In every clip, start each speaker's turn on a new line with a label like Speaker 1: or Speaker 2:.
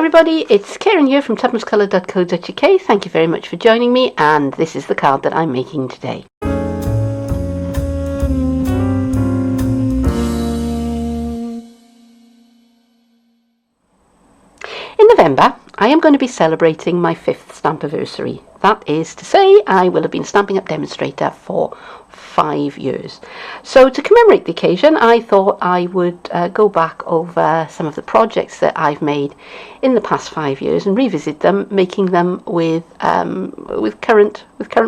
Speaker 1: everybody, it's Keren here from tuppencecolored.co.uk. Thank you very much for joining me, and this is the card that I'm making today. In November, I am going to be celebrating my 5th Stampiversary. That is to say, I will have been a Stampin' Up demonstrator for 5 years. So to commemorate the occasion, I thought I would go back over some of the projects that I've made in the past 5 years and revisit them, making them with current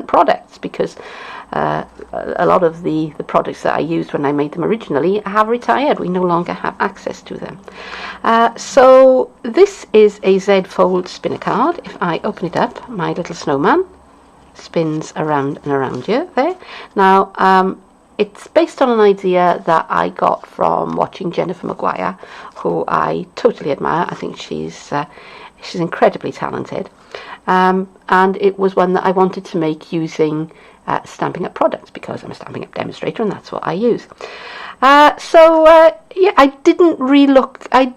Speaker 1: products, because a lot of the products that I used when I made them originally have retired. We no longer have access to them. So this is a Z fold spinner card. If I open it up, my little snowman spins around and around you there. Now it's based on an idea that I got from watching Jennifer Maguire, who I totally admire. I think she's incredibly talented, and it was one that I wanted to make using Stampin' Up products, because I'm a Stampin' Up demonstrator and that's what I use. Yeah, I didn't relook. I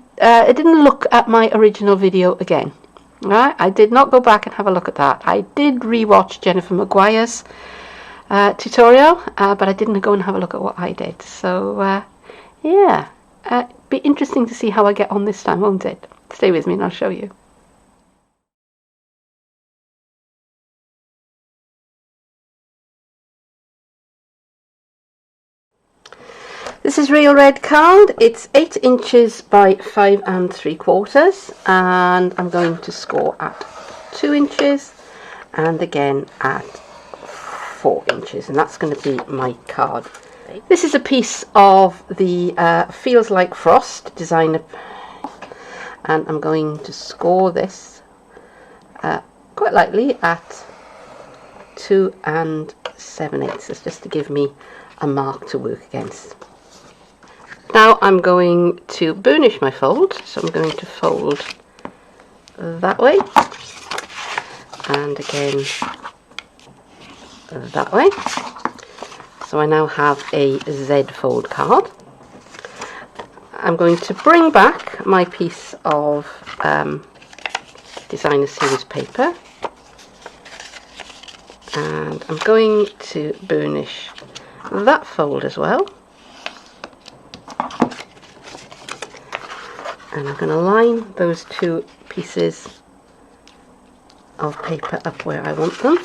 Speaker 1: didn't look at my original video again. Right? I did not go back and have a look at that. I did rewatch Jennifer Maguire's tutorial, but I didn't go and have a look at what I did. So yeah, be interesting to see how I get on this time, won't it? Stay with me and I'll show you. This is real red card. It's 8 inches by 5 3/4, and I'm going to score at 2 inches and again at 4 inches, and that's going to be my card. This is a piece of the Feels Like Frost designer, and I'm going to score this quite lightly at 2 7/8, just to give me a mark to work against. Now I'm going to burnish my fold, so I'm going to fold that way and again that way. So I now have a Z fold card. I'm going to bring back my piece of designer series paper, and I'm going to burnish that fold as well. And I'm going to line those two pieces of paper up where I want them.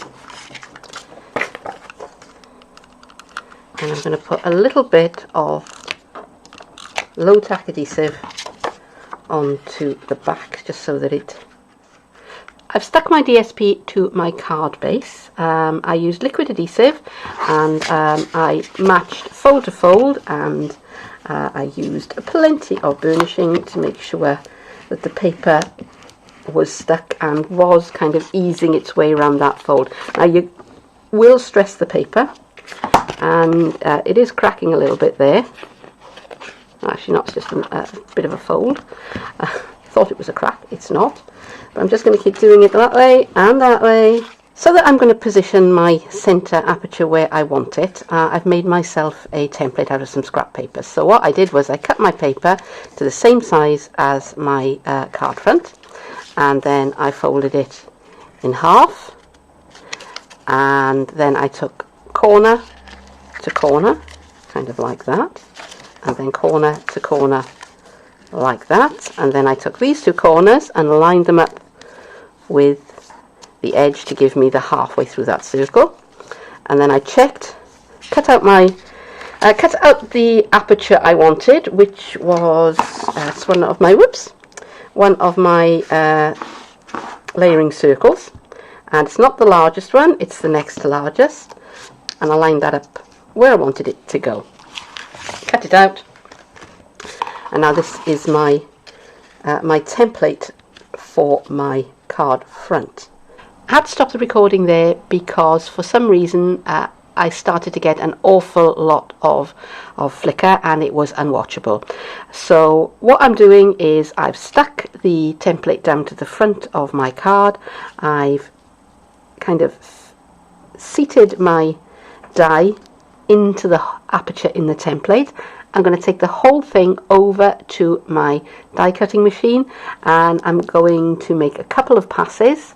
Speaker 1: And I'm going to put a little bit of low tack adhesive onto the back, just so that I've stuck my DSP to my card base. I used liquid adhesive, and I matched fold to fold, and I used plenty of burnishing to make sure that the paper was stuck and was kind of easing its way around that fold. Now you will stress the paper, and it is cracking a little bit there. Actually not, it's just a bit of a fold. I thought it was a crack, it's not. But I'm just going to keep doing it that way and that way, so that I'm going to position my center aperture where I want it. I've made myself a template out of some scrap paper. So what I did was I cut my paper to the same size as my card front, and then I folded it in half, and then I took corner to corner, kind of like that, and then corner to corner like that, and then I took these two corners and lined them up with the edge to give me the halfway through that circle, and then I cut out the aperture I wanted, which was it's one of my layering circles, and it's not the largest one, it's the next to largest, and I lined that up where I wanted it to go. Cut it out, and now this is my my template for my card front. I had to stop the recording there because for some reason I started to get an awful lot of flicker, and it was unwatchable. So what I'm doing is I've stuck the template down to the front of my card. I've kind of seated my die into the aperture in the template, I'm going to take the whole thing over to my die cutting machine, and I'm going to make a couple of passes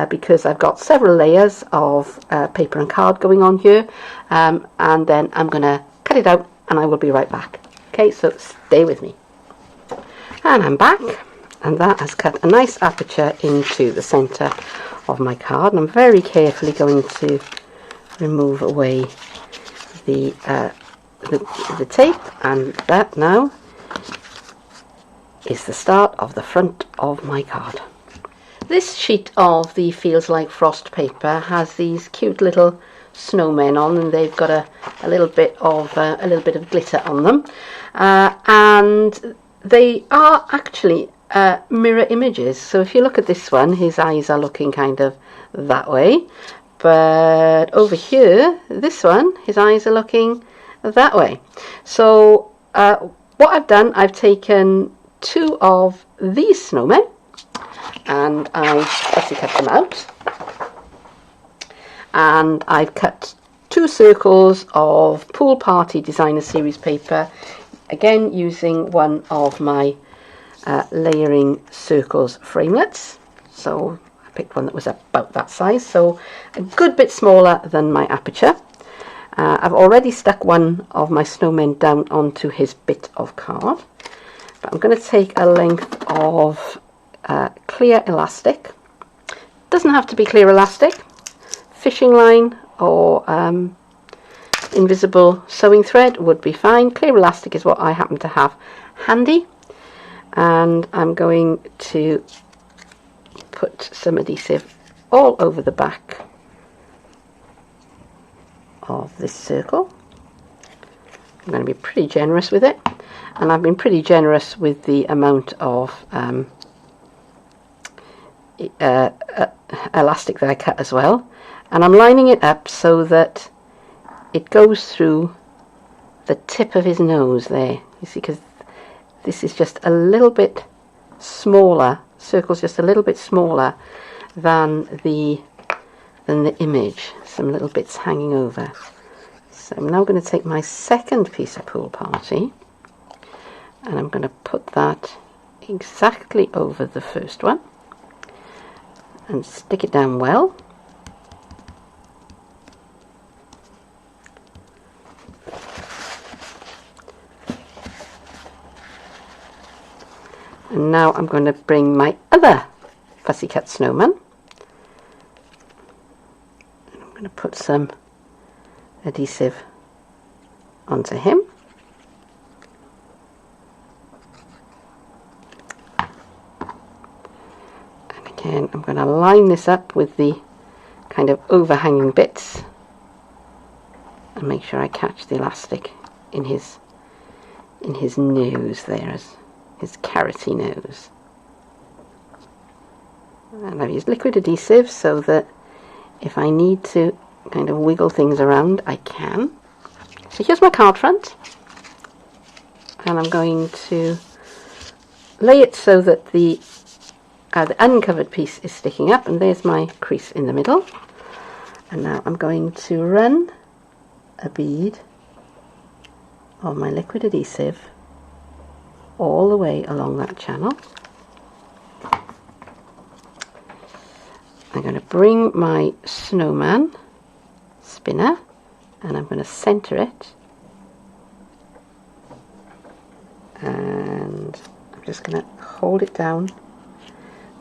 Speaker 1: because I've got several layers of paper and card going on here, and then I'm going to cut it out and I will be right back. Okay, so stay with me. And I'm back, and that has cut a nice aperture into the centre of my card, and I'm very carefully going to remove away the tape, and that now is the start of the front of my card. This sheet of the Feels Like Frost paper has these cute little snowmen on, and they've got a little bit of glitter on them, and they are actually mirror images. So if you look at this one, his eyes are looking kind of that way, but over here, this one, his eyes are looking that way. So what I've done, I've taken two of these snowmen and I've fussy cut them out, and I've cut two circles of Pool Party Designer Series paper, again using one of my layering circles framelets. So I picked one that was about that size, so a good bit smaller than my aperture. I've already stuck one of my snowmen down onto his bit of card, but I'm going to take a length of clear elastic. Doesn't have to be clear elastic, fishing line or invisible sewing thread would be fine. Clear elastic is what I happen to have handy, and I'm going to put some adhesive all over the back of this circle. I'm going to be pretty generous with it, and I've been pretty generous with the amount of elastic that I cut as well, and I'm lining it up so that it goes through the tip of his nose there, you see, because this is just a little bit smaller, circle's just a little bit smaller than the image, some little bits hanging over. So I'm now going to take my second piece of Pool Party and I'm going to put that exactly over the first one and stick it down well. And now I'm going to bring my other fussy cut snowman, and I'm going to put some adhesive onto him. And again, I'm going to line this up with the kind of overhanging bits and make sure I catch the elastic in his nose there, as his carroty nose. And I've used liquid adhesive so that if I need to kind of wiggle things around, I can. So here's my card front, and I'm going to lay it so that the uncovered piece is sticking up, and there's my crease in the middle. And now I'm going to run a bead of my liquid adhesive all the way along that channel. I'm going to bring my snowman spinner and I'm going to center it, and I'm just going to hold it down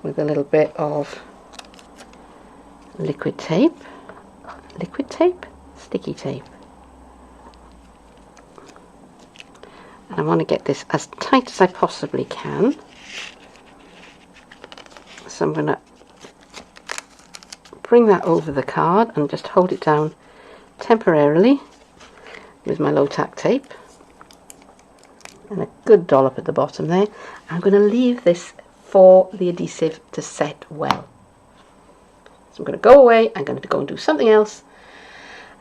Speaker 1: with a little bit of liquid tape, sticky tape. And I want to get this as tight as I possibly can. So I'm going to bring that over the card and just hold it down temporarily with my low tack tape. And a good dollop at the bottom there. I'm going to leave this for the adhesive to set well. So I'm going to go away, I'm going to go and do something else,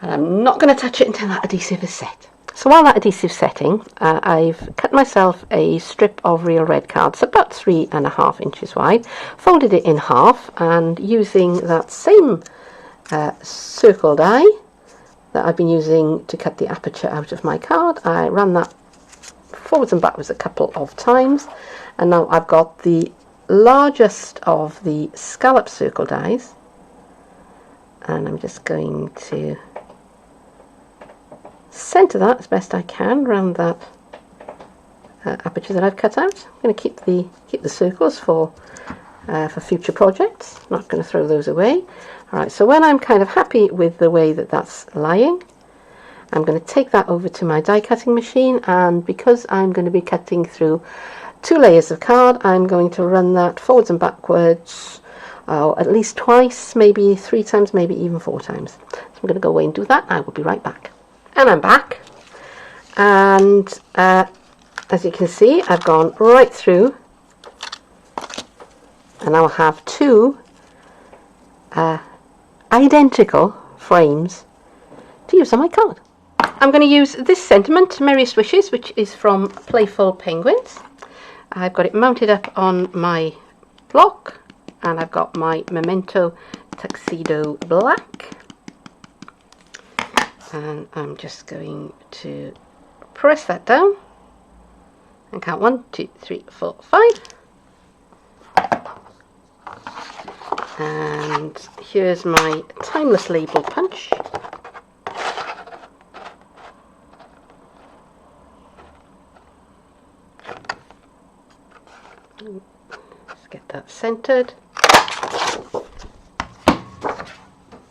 Speaker 1: and I'm not going to touch it until that adhesive is set. So while that adhesive's setting, I've cut myself a strip of real red cards about 3.5 inches wide, folded it in half, and using that same circle die, that I've been using to cut the aperture out of my card. I ran that forwards and backwards a couple of times, and now I've got the largest of the scallop circle dies, and I'm just going to centre that as best I can around that aperture that I've cut out. I'm going to keep the circles for future projects. I'm not going to throw those away. Alright, so when I'm kind of happy with the way that that's lying, I'm going to take that over to my die cutting machine, and because I'm going to be cutting through 2 layers of card, I'm going to run that forwards and backwards at least twice, maybe 3 times, maybe even 4 times. So I'm going to go away and do that. I will be right back. And I'm back, and as you can see, I've gone right through, and I'll have 2 identical frames to use on my card. I'm going to use this sentiment, Merriest Wishes, which is from Playful Penguins. I've got it mounted up on my block, and I've got my Memento Tuxedo Black, and I'm just going to press that down and count 1, 2, 3, 4, 5. And here's my timeless label punch. Let's get that centered.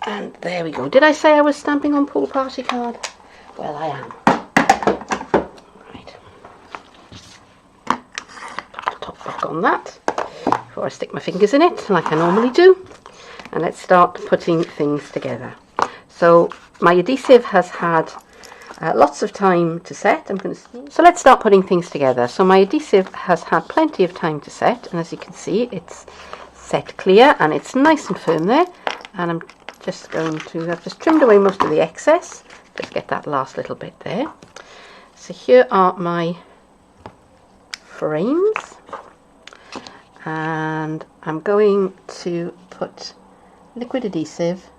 Speaker 1: And there we go. Did I say I was stamping on Pool Party card? Well, I am. Right. Put the top back on that before I stick my fingers in it, like I normally do. And let's start putting things together. So my adhesive has had lots of time to set. So let's start putting things together. So my adhesive has had plenty of time to set, and as you can see, it's set clear and it's nice and firm there. And I'm just going to, I've just trimmed away most of the excess, just get that last little bit there. So here are my frames, and I'm going to put liquid adhesive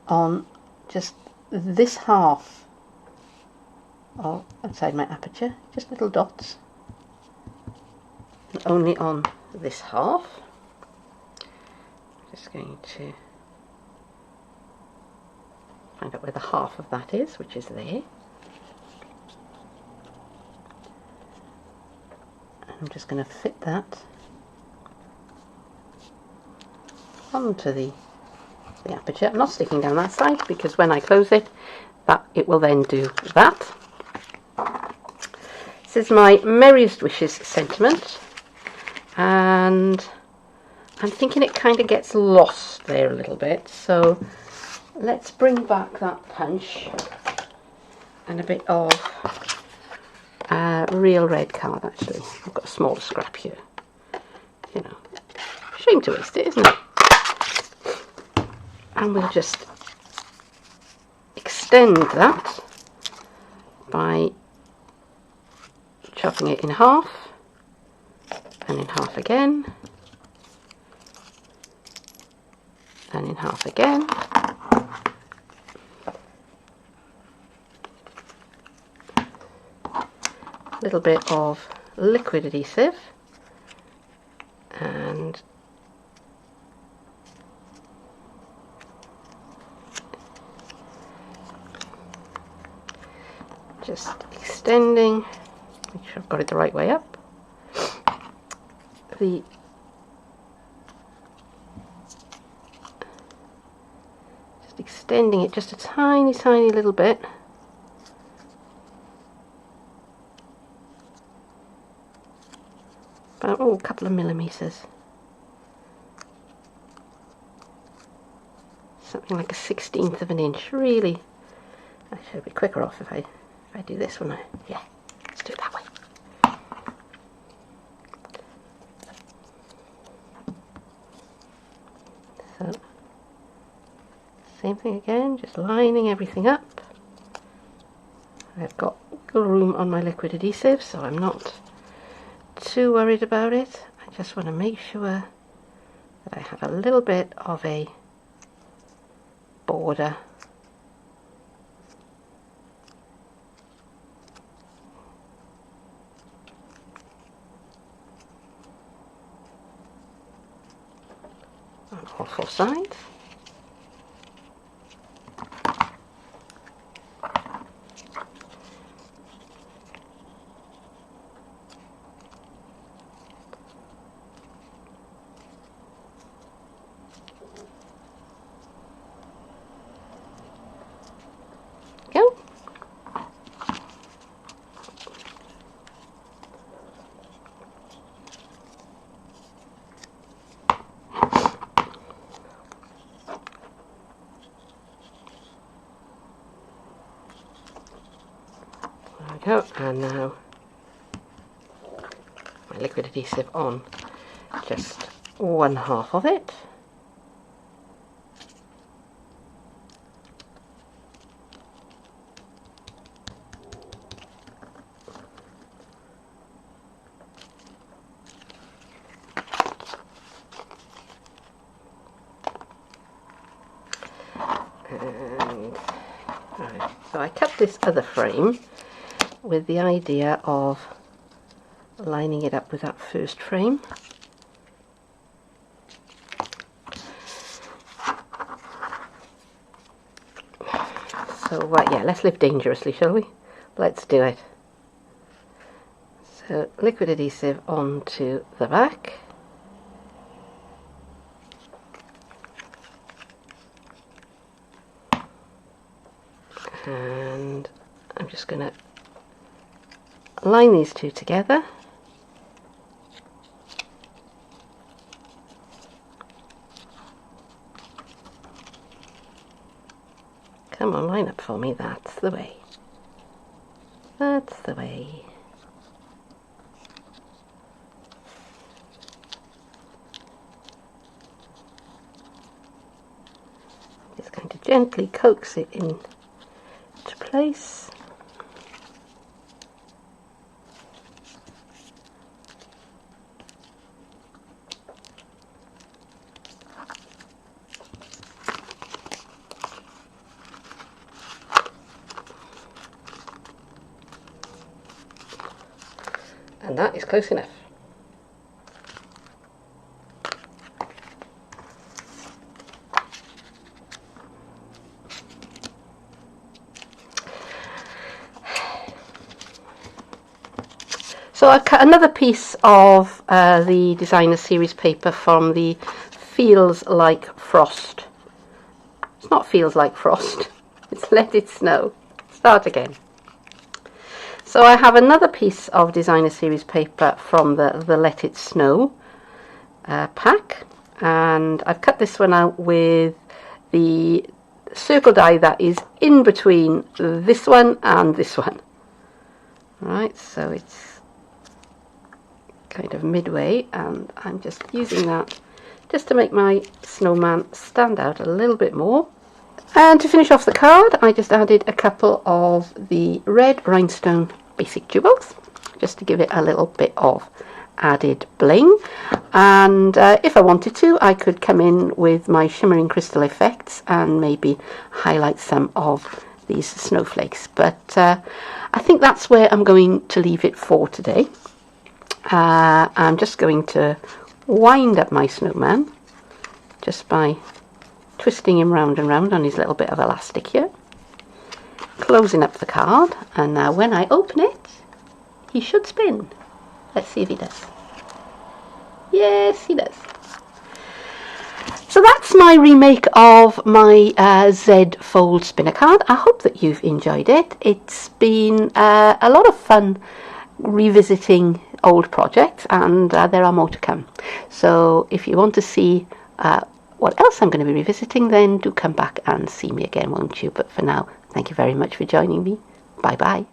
Speaker 1: on just this half of outside my aperture, just little dots, and only on this half. Just going to find out where the half of that is, which is there. I'm just going to fit that onto the aperture. I'm not sticking down that side because when I close it, it will then do that. This is my Merriest Wishes sentiment, and I'm thinking it kind of gets lost there a little bit, so let's bring back that punch and a bit of real red card. Actually, I've got a smaller scrap here, you know, shame to waste it, isn't it? And we'll just extend that by chopping it in half and in half again and in half again. A little bit of liquid adhesive and just extending, make sure I've got it the right way up, just extending it just a tiny little bit, about a couple of millimeters, something like a 1/16 of an inch. Really, I should be quicker off if I do this one. Yeah, let's do it that way. So, same thing again, just lining everything up. I've got wiggle room on my liquid adhesive, so I'm not too worried about it. I just want to make sure that I have a little bit of a border on all 4 sides. Go. There we go, and now my liquid adhesive on just 1/2 of it. And right, so I cut this other frame with the idea of lining it up with that first frame. So yeah, let's live dangerously, shall we? Let's do it. So liquid adhesive onto the back. And I'm just going to line these two together. Come on, line up for me, that's the way. That's the way. Just going to gently coax it in to place. And that is close enough. So I've cut another piece of the designer series paper from the Feels Like Frost. It's not Feels Like Frost, it's Let It Snow. Start again. So I have another piece of designer series paper from the Let It Snow pack, and I've cut this one out with the circle die that is in between this one and this one. Right, so it's kind of midway, and I'm just using that just to make my snowman stand out a little bit more. And to finish off the card, I just added a couple of the red rhinestone basic jewels, just to give it a little bit of added bling. And if I wanted to, I could come in with my shimmering crystal effects and maybe highlight some of these snowflakes. But I think that's where I'm going to leave it for today. I'm just going to wind up my snowman just by twisting him round and round on his little bit of elastic here, closing up the card, and now when I open it, he should spin. Let's see if he does. Yes, he does. So that's my remake of my Z fold spinner card. I hope that you've enjoyed it. It's been a lot of fun revisiting old projects, and there are more to come. So if you want to see what else I'm going to be revisiting, then do come back and see me again, won't you? But for now, thank you very much for joining me. Bye bye.